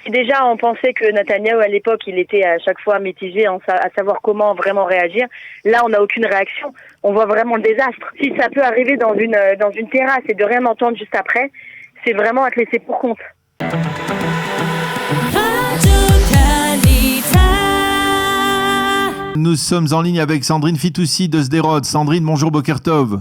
si déjà on pensait que Netanyahou à l'époque il était à chaque fois mitigé à savoir comment vraiment réagir, là on n'a aucune réaction, on voit vraiment le désastre. Si ça peut arriver dans une terrasse et de rien entendre juste après, c'est vraiment à te laisser pour compte. Nous sommes en ligne avec Sandrine Fitoussi de Sderot. Sandrine, bonjour, Boker Tov.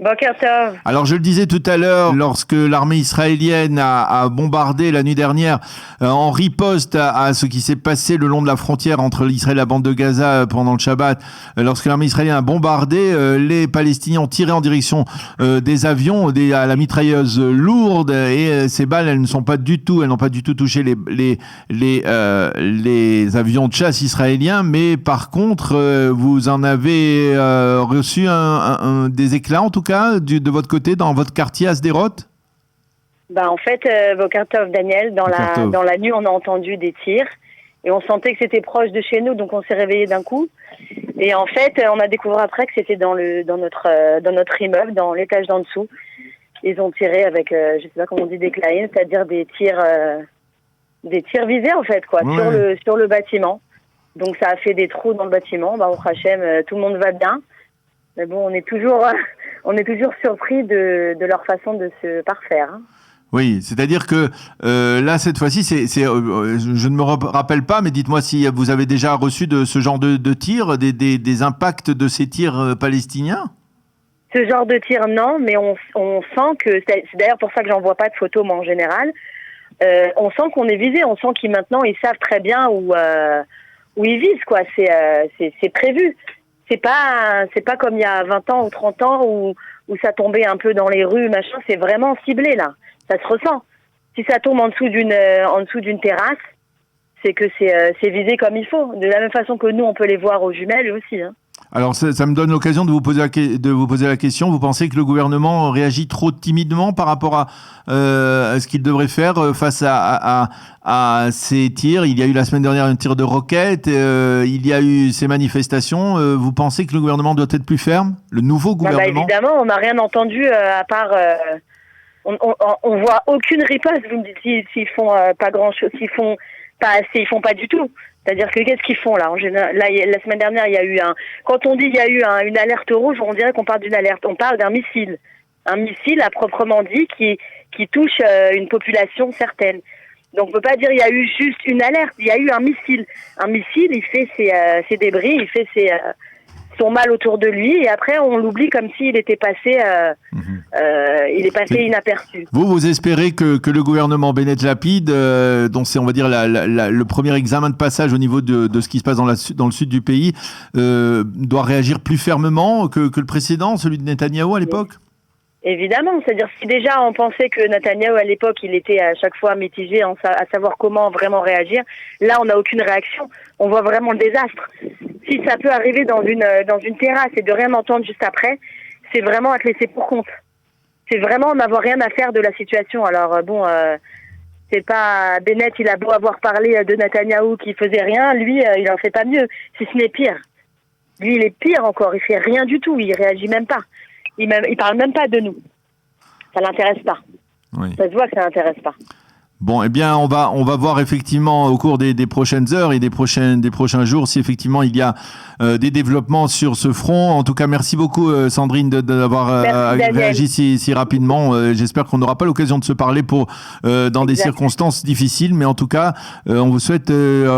Boker Tov. Alors je le disais tout à l'heure, lorsque l'armée israélienne a bombardé la nuit dernière en riposte à ce qui s'est passé le long de la frontière entre l'Israël et la bande de Gaza pendant le Shabbat, lorsque l'armée israélienne a bombardé, les Palestiniens ont tiré en direction des avions à la mitrailleuse lourde et ces balles elles n'ont pas du tout touché les avions de chasse israéliens, mais par contre vous en avez reçu des éclats en tout cas de votre côté, dans votre quartier à Sderot? En fait, Boker Tov, Daniel, dans la nuit, on a entendu des tirs et on sentait que c'était proche de chez nous, donc on s'est réveillé d'un coup. Et en fait, on a découvert après que c'était dans notre immeuble, dans l'étage d'en dessous. Ils ont tiré avec, je sais pas comment on dit, des clins, c'est-à-dire des tirs visés en fait, quoi, ouais. sur le bâtiment. Donc ça a fait des trous dans le bâtiment. Baruch Hashem, tout le monde va bien. Mais bon, on est toujours surpris de leur façon de se parfaire. Hein. Oui, c'est-à-dire que là, cette fois-ci, je ne me rappelle pas, mais dites-moi si vous avez déjà reçu de ce genre de tirs, des impacts de ces tirs palestiniens? Ce genre de tir, non, mais on sent que, c'est d'ailleurs pour ça que j'envoie pas de photos, moi, en général, on sent qu'on est visé, on sent qu'ils savent très bien où ils visent, quoi. C'est prévu. C'est pas comme il y a 20 ans ou 30 ans où ça tombait un peu dans les rues, machin. C'est vraiment ciblé, là. Ça se ressent. Si ça tombe en dessous d'une terrasse, c'est que c'est visé comme il faut. De la même façon que nous, on peut les voir aux jumelles aussi. Hein. Alors, ça me donne l'occasion de vous poser la question. Vous pensez que le gouvernement réagit trop timidement par rapport à ce qu'il devrait faire face à ces tirs? Il y a eu la semaine dernière un tir de roquette, il y a eu ces manifestations. Vous pensez que le gouvernement doit être plus ferme? Le nouveau gouvernement? Évidemment, on n'a rien entendu à part... on voit aucune riposte. Vous me dites s'ils font pas grand-chose, s'ils font pas assez, ils font pas du tout. C'est-à-dire que qu'est-ce qu'ils font là? En général, là, la semaine dernière, il y a eu quand on dit il y a eu une alerte rouge, on dirait qu'on parle d'une alerte. On parle d'un missile. Un missile, à proprement dit, qui touche une population certaine. Donc on peut pas dire il y a eu juste une alerte. Il y a eu un missile. Un missile, il fait ses débris, il fait son mal autour de lui, et après on l'oublie comme s'il était passé, il est passé inaperçu. Vous espérez que le gouvernement Bennett Lapid, dont c'est on va dire le premier examen de passage au niveau de ce qui se passe dans le sud du pays, doit réagir plus fermement que le précédent, celui de Netanyahou à l'époque? Évidemment, c'est-à-dire si déjà on pensait que Netanyahou à l'époque il était à chaque fois mitigé à savoir comment vraiment réagir, là on n'a aucune réaction, on voit vraiment le désastre. Si ça peut arriver dans une terrasse et de rien entendre juste après, c'est vraiment à te laisser pour compte. C'est vraiment n'avoir rien à faire de la situation. Alors c'est pas Bennett, il a beau avoir parlé de Netanyahou qui faisait rien, lui il en fait pas mieux, si ce n'est pire. Lui il est pire encore, il fait rien du tout, il réagit même pas. Il parle même pas de nous. Ça l'intéresse pas. Oui. Ça se voit que ça l'intéresse pas. Bon, eh bien, on va voir effectivement au cours des prochaines heures et des prochains jours si effectivement il y a des développements sur ce front. En tout cas, merci beaucoup Sandrine d'avoir réagi si rapidement. J'espère qu'on n'aura pas l'occasion de se parler dans des circonstances difficiles, mais en tout cas, on vous souhaite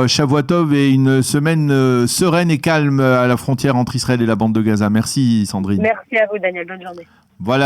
Shavua Tov et une semaine sereine et calme à la frontière entre Israël et la bande de Gaza. Merci Sandrine. Merci à vous Daniel, bonne journée. Voilà.